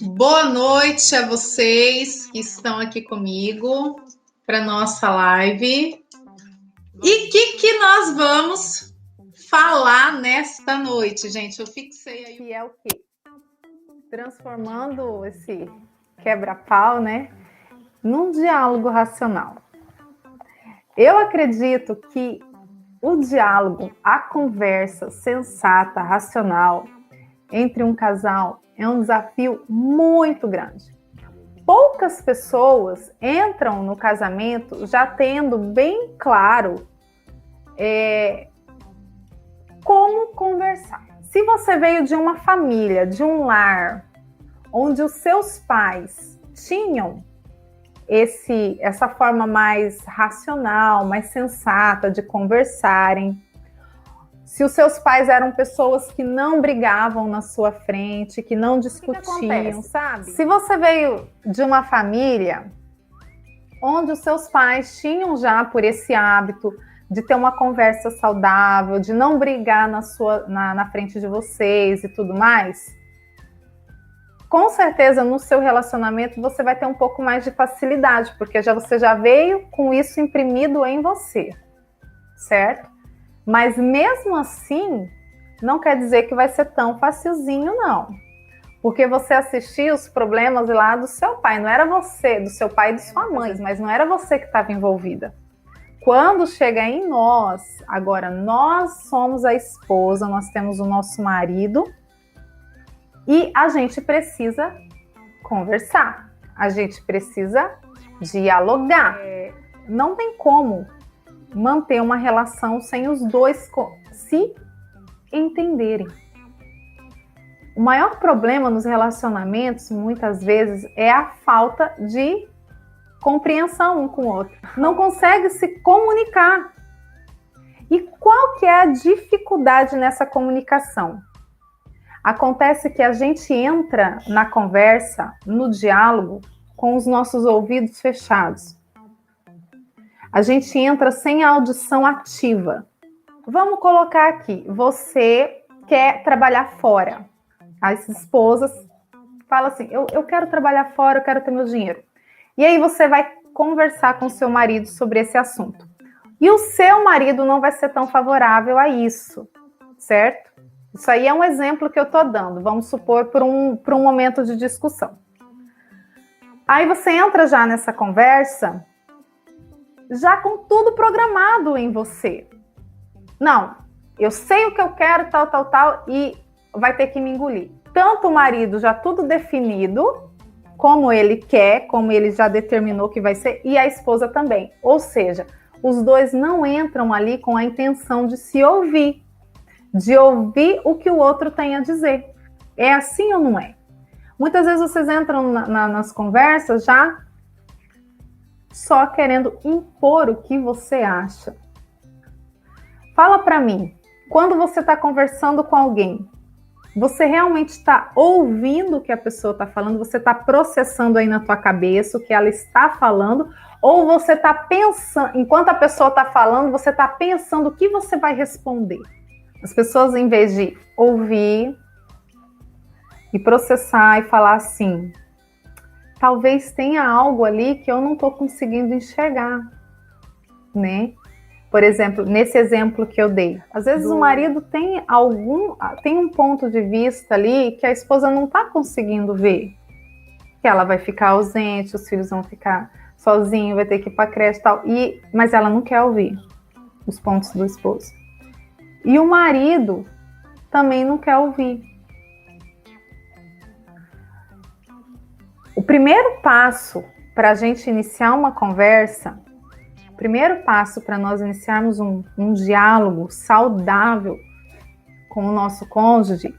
Boa noite a vocês que estão aqui comigo para nossa live. E o que nós vamos falar nesta noite, gente? Eu fixei aí. Que é o quê? Transformando esse quebra-pau, né, num diálogo racional. Eu acredito que o diálogo, a conversa sensata, racional entre um casal é um desafio muito grande. Poucas pessoas entram no casamento já tendo bem claro como conversar. Se você veio de uma família, de um lar, onde os seus pais tinham essa forma mais racional, mais sensata de conversarem, se os seus pais eram pessoas que não brigavam na sua frente, que não discutiam, sabe? Se você veio de uma família onde os seus pais tinham já por esse hábito de ter uma conversa saudável, de não brigar na frente de vocês e tudo mais, com certeza no seu relacionamento você vai ter um pouco mais de facilidade, porque você já veio com isso imprimido em você, certo? Mas mesmo assim, não quer dizer que vai ser tão facilzinho, não. Porque você assistiu os problemas lá do seu pai, não era você, do seu pai e de sua mãe, mas não era você que estava envolvida. Quando chega em nós, agora nós somos a esposa, nós temos o nosso marido e a gente precisa conversar, a gente precisa dialogar. Não tem como manter uma relação sem os dois se entenderem. O maior problema nos relacionamentos, muitas vezes, é a falta de compreensão um com o outro. Não consegue se comunicar. E qual que é a dificuldade nessa comunicação? Acontece que a gente entra na conversa, no diálogo, com os nossos ouvidos fechados. A gente entra sem a audição ativa. Vamos colocar aqui, você quer trabalhar fora. As esposas falam assim, eu quero trabalhar fora, eu quero ter meu dinheiro. E aí você vai conversar com o seu marido sobre esse assunto. E o seu marido não vai ser tão favorável a isso, certo? Isso aí é um exemplo que eu estou dando, vamos supor, por um momento de discussão. Aí você entra já nessa conversa, já com tudo programado em você. Não, eu sei o que eu quero, tal, e vai ter que me engolir. Tanto o marido já tudo definido, como ele quer, como ele já determinou que vai ser, e a esposa também. Ou seja, os dois não entram ali com a intenção de se ouvir, de ouvir o que o outro tem a dizer. É assim ou não é? Muitas vezes vocês entram nas conversas já só querendo impor o que você acha. Fala para mim, quando você está conversando com alguém, você realmente está ouvindo o que a pessoa está falando? Você está processando aí na tua cabeça o que ela está falando? Ou você está pensando, enquanto a pessoa está falando, você está pensando o que você vai responder? As pessoas, em vez de ouvir e processar e falar assim, talvez tenha algo ali que eu não estou conseguindo enxergar, né? Por exemplo, nesse exemplo que eu dei, às vezes o marido tem um ponto de vista ali que a esposa não está conseguindo ver, que ela vai ficar ausente, os filhos vão ficar sozinhos, vai ter que ir para a creche e tal, mas ela não quer ouvir os pontos do esposo. E o marido também não quer ouvir. O primeiro passo para a gente iniciar uma conversa, o primeiro passo para nós iniciarmos um diálogo saudável com o nosso cônjuge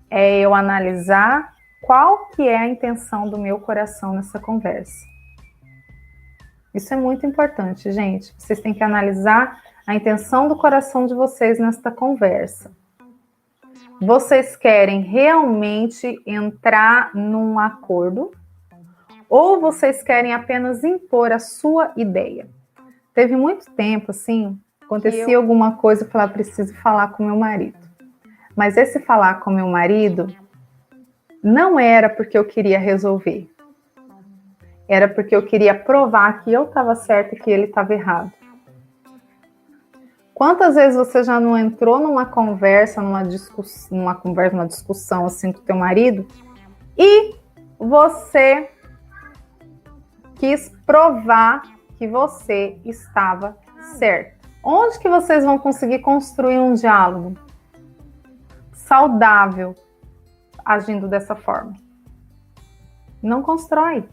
é eu analisar qual que é a intenção do meu coração nessa conversa. Isso é muito importante, gente. Vocês têm que analisar a intenção do coração de vocês nesta conversa. Vocês querem realmente entrar num acordo ou vocês querem apenas impor a sua ideia? Teve muito tempo, assim, acontecia alguma coisa, eu falava, preciso falar com meu marido. Mas esse falar com meu marido não era porque eu queria resolver. Era porque eu queria provar que eu estava certa e que ele estava errado. Quantas vezes você já não entrou numa conversa, numa discussão assim com o teu marido e você quis provar que você estava certo? Onde que vocês vão conseguir construir um diálogo saudável agindo dessa forma? Não constrói.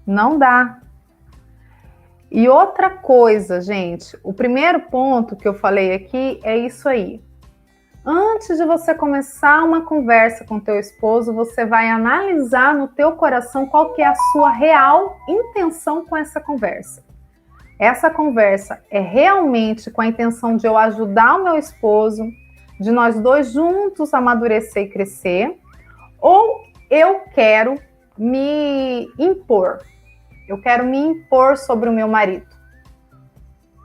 Não dá. E outra coisa, gente, o primeiro ponto que eu falei aqui é isso aí. Antes de você começar uma conversa com teu esposo, você vai analisar no teu coração qual que é a sua real intenção com essa conversa. Essa conversa é realmente com a intenção de eu ajudar o meu esposo, de nós dois juntos amadurecer e crescer, ou eu quero me impor? Eu quero me impor sobre o meu marido.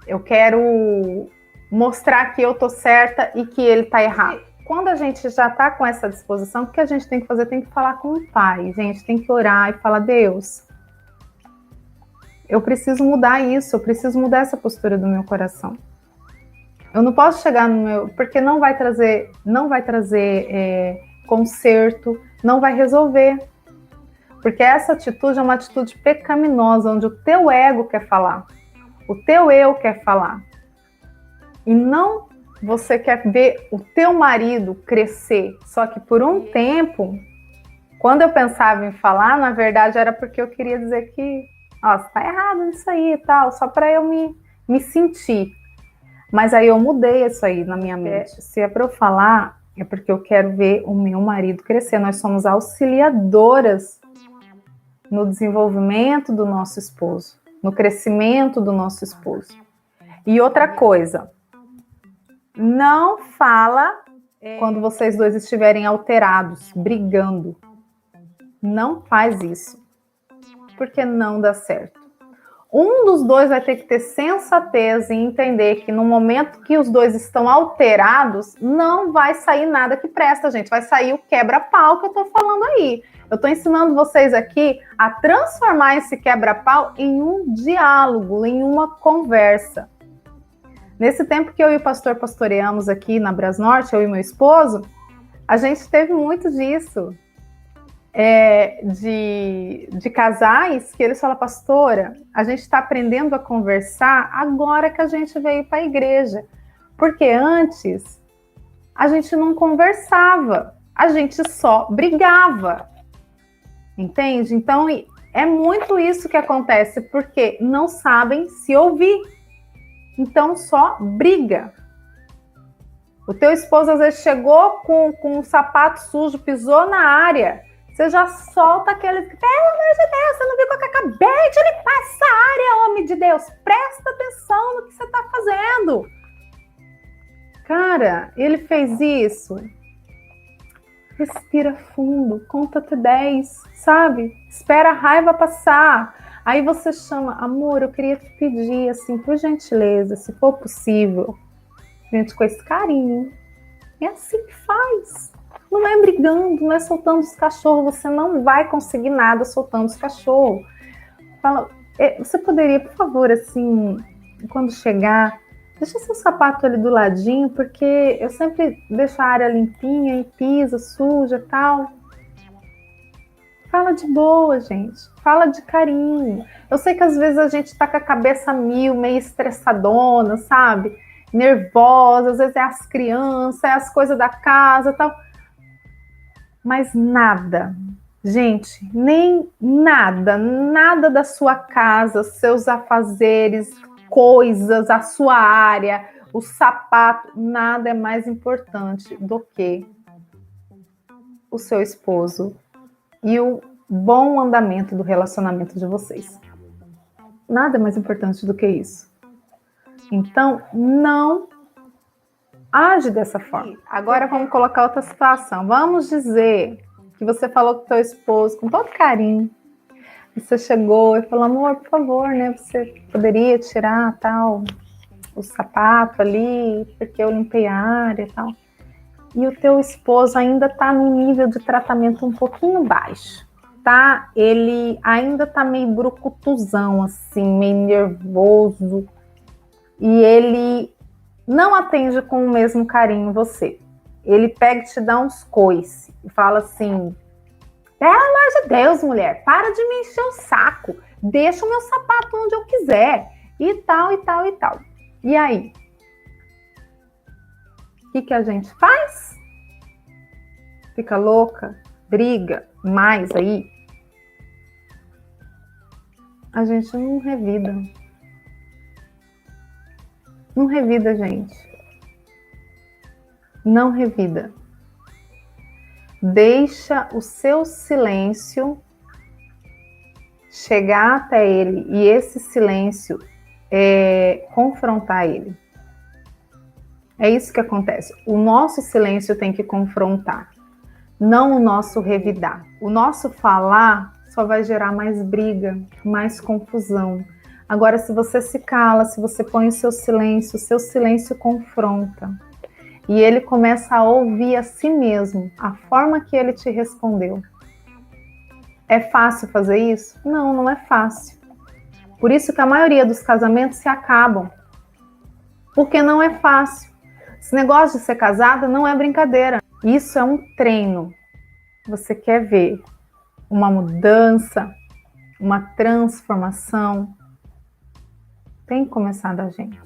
Eu quero mostrar que eu tô certa e que ele tá errado. Quando a gente já tá com essa disposição, o que a gente tem que fazer? Tem que falar com o Pai. Gente, tem que orar e falar: Deus, eu preciso mudar isso, eu preciso mudar essa postura do meu coração. Eu não posso chegar no meu... Porque não vai trazer conserto, não vai resolver. Porque essa atitude é uma atitude pecaminosa, onde o teu ego quer falar, o teu eu quer falar. E não você quer ver o teu marido crescer. Só que por um tempo, quando eu pensava em falar, na verdade era porque eu queria dizer que, ó, você tá errado nisso aí e tal, só para eu me sentir. Mas aí eu mudei isso aí na minha mente. Se é para eu falar, é porque eu quero ver o meu marido crescer. Nós somos auxiliadoras no desenvolvimento do nosso esposo, no crescimento do nosso esposo. E outra coisa, não fala quando vocês dois estiverem alterados, brigando. Não faz isso, porque não dá certo. Um dos dois vai ter que ter sensatez e entender que no momento que os dois estão alterados, não vai sair nada que presta, gente. Vai sair o quebra-pau que eu tô falando aí. Eu estou ensinando vocês aqui a transformar esse quebra-pau em um diálogo, em uma conversa. Nesse tempo que eu e o pastor pastoreamos aqui na Brasnorte, eu e meu esposo, a gente teve muito disso. De casais que eles falam: pastora, a gente está aprendendo a conversar agora que a gente veio para a igreja. Porque antes a gente não conversava, a gente só brigava. Entende? Então, é muito isso que acontece, porque não sabem se ouvir. Então, só briga. O teu esposo, às vezes, chegou com um sapato sujo, pisou na área, você já solta aquele... Pelo amor de Deus, você não viu que eu acabei de limpar essa área, homem de Deus? Presta atenção no que você está fazendo. Cara, ele fez isso... Respira fundo, conta até 10, sabe? Espera a raiva passar. Aí você chama: amor, eu queria te pedir, assim, por gentileza, se for possível, gente, com esse carinho. É assim que faz. Não é brigando, não é soltando os cachorros. Você não vai conseguir nada soltando os cachorros. Fala: você poderia, por favor, assim, quando chegar, deixa seu sapato ali do ladinho, porque eu sempre deixo a área limpinha e pisa, suja e tal. Fala de boa, gente. Fala de carinho. Eu sei que às vezes a gente tá com a cabeça mil, meio estressadona, sabe? Nervosa, às vezes é as crianças, é as coisas da casa e tal. Mas nada, gente, nem nada da sua casa, seus afazeres, coisas, a sua área, o sapato, nada é mais importante do que o seu esposo e o bom andamento do relacionamento de vocês. Nada é mais importante do que isso. Então, não age dessa forma. Agora vamos colocar outra situação. Vamos dizer que você falou com o seu esposo com todo carinho. Você chegou e falou: amor, por favor, né? Você poderia tirar tal o sapato ali, porque eu limpei a área e tal. e o teu esposo ainda está num nível de tratamento um pouquinho baixo, tá? Ele ainda está meio brucutuzão, assim, meio nervoso, e ele não atende com o mesmo carinho você. Ele pega e te dá uns coices e fala assim: pelo amor de Deus, mulher, para de me encher o saco, deixa o meu sapato onde eu quiser, e tal, e tal, e tal. E aí? O que a gente faz? Fica louca? Briga mais aí? A gente não revida. Não revida, gente. Não revida. Deixa o seu silêncio chegar até ele e esse silêncio confrontar ele. É isso que acontece. O nosso silêncio tem que confrontar, não o nosso revidar. O nosso falar só vai gerar mais briga, mais confusão. Agora, se você se cala, se você põe o seu silêncio confronta. E ele começa a ouvir a si mesmo, a forma que ele te respondeu. É fácil fazer isso? Não, não é fácil. Por isso que a maioria dos casamentos se acabam. Porque não é fácil. Esse negócio de ser casada não é brincadeira. Isso é um treino. Você quer ver uma mudança, uma transformação? Tem que começar da gente.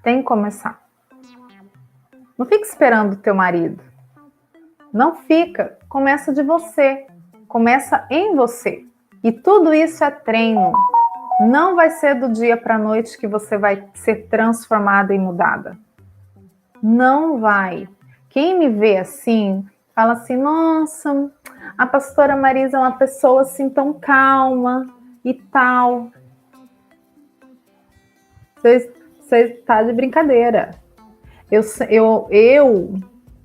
Tem que começar. Não fica esperando o teu marido. Não fica. Começa de você. Começa em você. E tudo isso é treino. Não vai ser do dia para a noite que você vai ser transformada e mudada. Não vai. Quem me vê assim, fala assim: nossa, a pastora Marisa é uma pessoa assim tão calma e tal. Você está de brincadeira. Eu,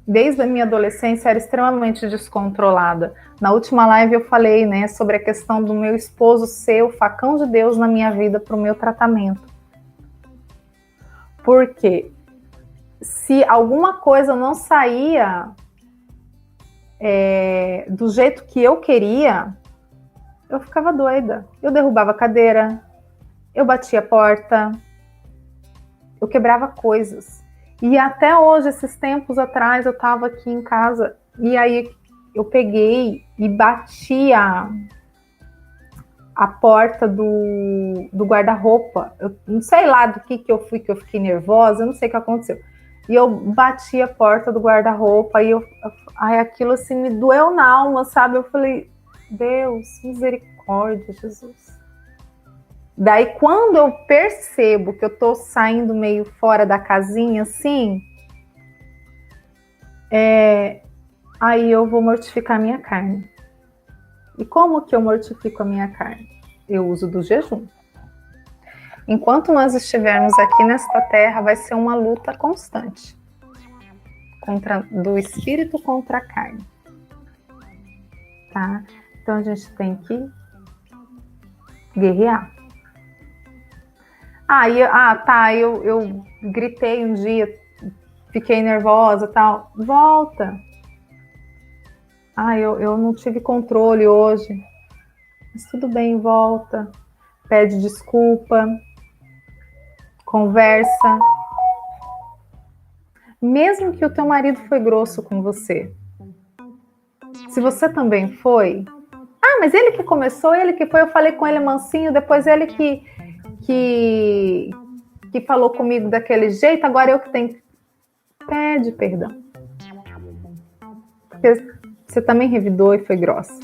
desde a minha adolescência, era extremamente descontrolada. Na última live eu falei, né, sobre a questão do meu esposo ser o facão de Deus na minha vida para o meu tratamento. Porque se alguma coisa não saía do jeito que eu queria, eu ficava doida. Eu derrubava a cadeira, eu batia a porta, eu quebrava coisas. E até hoje, esses tempos atrás, eu estava aqui em casa e aí eu peguei e bati a porta do guarda-roupa. Eu não sei lá do que eu fui, que eu fiquei nervosa, eu não sei o que aconteceu. E eu bati a porta do guarda-roupa e aquilo assim me doeu na alma, sabe? Eu falei: Deus, misericórdia, Jesus. Daí, quando eu percebo que eu tô saindo meio fora da casinha, assim, aí eu vou mortificar a minha carne. E como que eu mortifico a minha carne? Eu uso do jejum. Enquanto nós estivermos aqui nesta terra, vai ser uma luta constante do espírito contra a carne. Tá? Então, a gente tem que guerrear. Eu gritei um dia, fiquei nervosa e tal. Volta. Eu não tive controle hoje. Mas tudo bem, volta. Pede desculpa. Conversa. Mesmo que o teu marido foi grosso com você. Se você também foi. Mas ele que começou, ele que foi. Eu falei com ele mansinho, depois ele que falou comigo daquele jeito, agora eu que tenho que... Pede perdão. Porque você também revidou e foi grossa.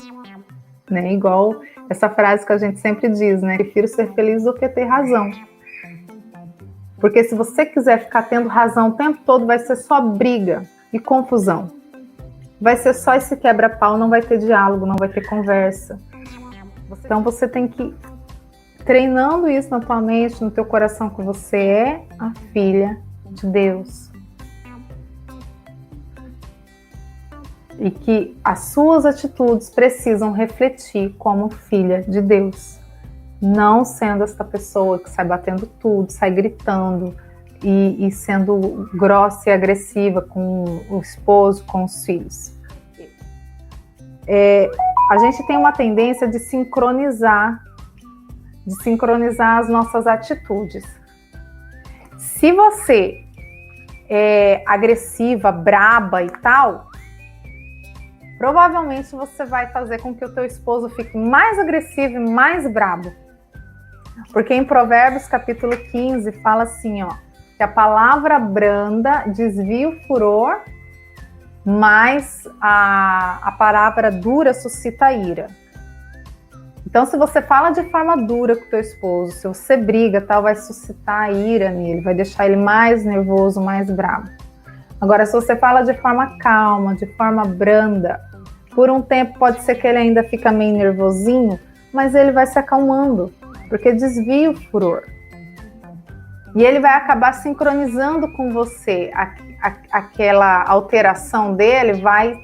Né? Igual essa frase que a gente sempre diz, né? Prefiro ser feliz do que ter razão. Porque se você quiser ficar tendo razão o tempo todo, vai ser só briga e confusão. Vai ser só esse quebra-pau, não vai ter diálogo, não vai ter conversa. Então você tem que treinando isso na tua mente, no teu coração, que você é a filha de Deus. E que as suas atitudes precisam refletir como filha de Deus. Não sendo essa pessoa que sai batendo tudo, sai gritando, e sendo grossa e agressiva com o esposo, com os filhos. A gente tem uma tendência de sincronizar as nossas atitudes. Se você é agressiva, braba e tal, provavelmente você vai fazer com que o teu esposo fique mais agressivo e mais brabo. Porque em Provérbios capítulo 15 fala assim, ó, que a palavra branda desvia o furor, mas a palavra dura suscita a ira. Então, se você fala de forma dura com o teu esposo, se você briga, tal, vai suscitar a ira nele, vai deixar ele mais nervoso, mais bravo. Agora, se você fala de forma calma, de forma branda, por um tempo pode ser que ele ainda fica meio nervosinho, mas ele vai se acalmando, porque desvia o furor. E ele vai acabar sincronizando com você. Aquela alteração dele vai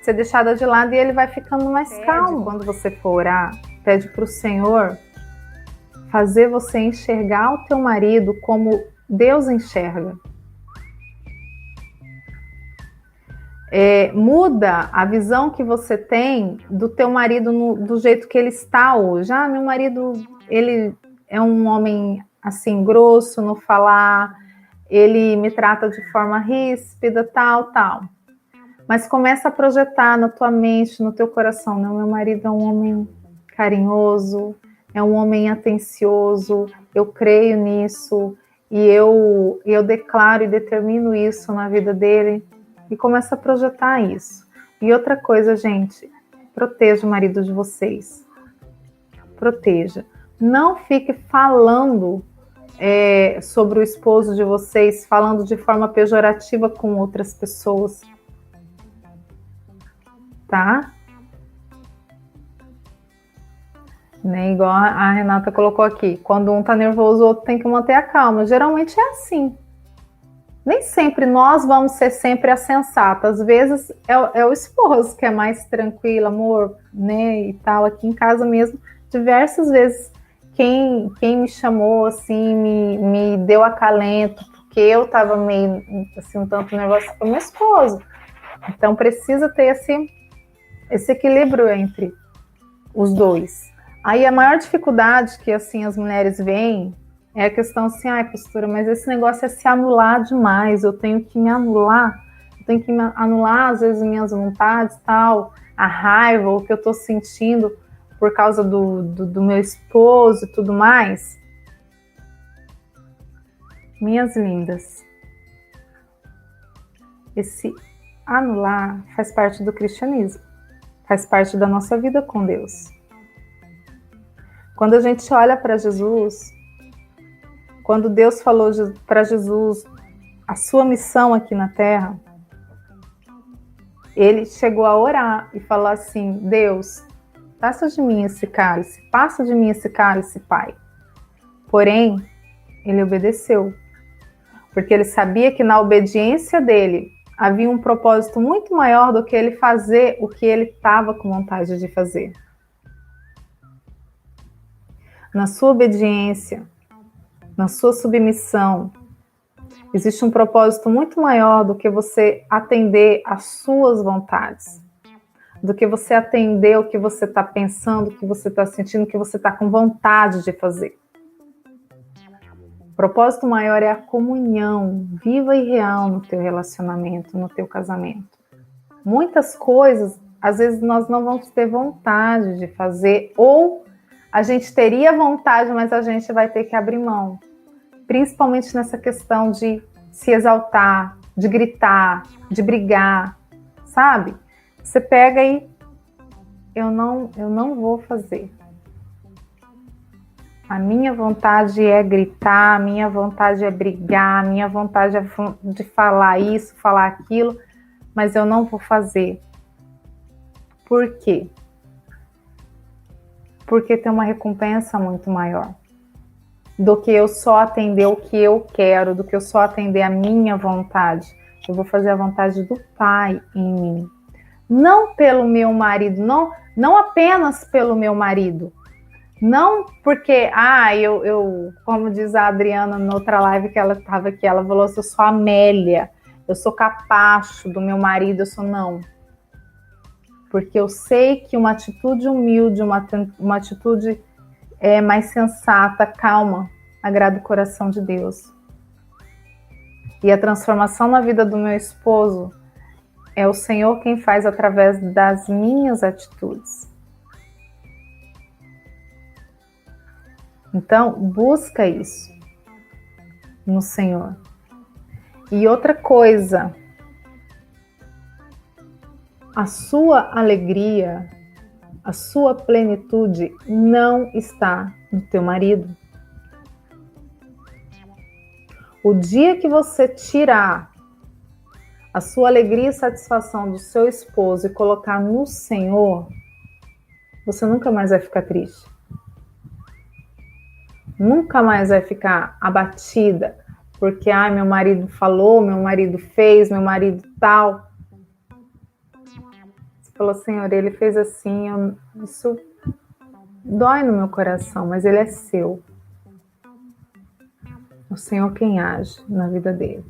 ser deixada de lado e ele vai ficando mais calmo. Quando você for orar, pede para o Senhor fazer você enxergar o teu marido como Deus enxerga. Muda a visão que você tem do teu marido do jeito que ele está hoje. Meu marido, ele é um homem assim, grosso no falar, ele me trata de forma ríspida, tal. Mas começa a projetar na tua mente, no teu coração, não, meu marido é um homem carinhoso, é um homem atencioso, eu creio nisso, e eu declaro e determino isso na vida dele, e começa a projetar isso. E outra coisa, gente, proteja o marido de vocês. Proteja. Não fique falando sobre o esposo de vocês, falando de forma pejorativa com outras pessoas. Tá? Né? Igual a Renata colocou aqui. Quando um tá nervoso, o outro tem que manter a calma. Geralmente é assim. Nem sempre nós vamos ser sempre a sensata. Às vezes é o esposo que é mais tranquilo, amor, né? E tal. Aqui em casa mesmo, diversas vezes, quem me chamou, assim, me deu acalento, porque eu tava meio, assim, um tanto nervosa, foi meu esposo. Então, precisa ter esse equilíbrio entre os dois. Aí, a maior dificuldade que, assim, as mulheres veem é a questão assim, pastora, mas esse negócio é se anular demais, eu tenho que me anular, às vezes, minhas vontades, tal, a raiva, o que eu tô sentindo por causa do meu esposo e tudo mais. Minhas lindas, esse anular faz parte do cristianismo, faz parte da nossa vida com Deus. Quando a gente olha para Jesus, quando Deus falou para Jesus a sua missão aqui na Terra, ele chegou a orar e falou assim, Deus, passa de mim esse cálice, Pai. Porém, ele obedeceu, porque ele sabia que na obediência dele havia um propósito muito maior do que ele fazer o que ele estava com vontade de fazer. Na sua obediência, na sua submissão, existe um propósito muito maior do que você atender às suas vontades, do que você atender o que você está pensando, o que você está sentindo, o que você está com vontade de fazer. O propósito maior é a comunhão viva e real no teu relacionamento, no teu casamento. Muitas coisas, às vezes, nós não vamos ter vontade de fazer, ou a gente teria vontade, mas a gente vai ter que abrir mão. Principalmente nessa questão de se exaltar, de gritar, de brigar, sabe? Você pega e eu não vou fazer. A minha vontade é gritar, a minha vontade é brigar, a minha vontade é de falar isso, falar aquilo, mas eu não vou fazer. Por quê? Porque tem uma recompensa muito maior do que eu só atender o que eu quero, do que eu só atender a minha vontade. Eu vou fazer a vontade do Pai em mim. Não pelo meu marido, não apenas pelo meu marido, Não porque, como diz a Adriana na outra live que ela estava aqui, ela falou assim, eu sou Amélia, eu sou capacho do meu marido, eu sou não. Porque eu sei que uma atitude humilde, uma atitude mais sensata, calma, agrada o coração de Deus. E a transformação na vida do meu esposo é o Senhor quem faz através das minhas atitudes. Então, busca isso no Senhor. E outra coisa, a sua alegria, a sua plenitude não está no teu marido. O dia que você tirar a sua alegria e satisfação do seu esposo e colocar no Senhor, você nunca mais vai ficar triste. Nunca mais vai ficar abatida, porque meu marido falou, meu marido fez, meu marido tal. Você falou, Senhor, ele fez assim, isso dói no meu coração, mas ele é seu. O Senhor quem age na vida dele.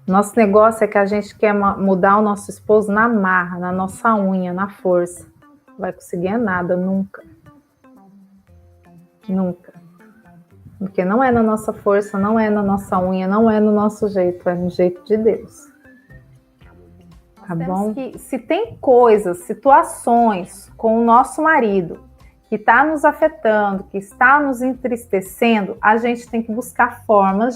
Nosso negócio é que a gente quer mudar o nosso esposo na marra, na nossa unha, na força. Não vai conseguir nada, nunca. Nunca. Porque não é na nossa força, não é na nossa unha, não é no nosso jeito, é no jeito de Deus. Tá bom? Se tem coisas, situações com o nosso marido que está nos afetando, que está nos entristecendo, a gente tem que buscar formas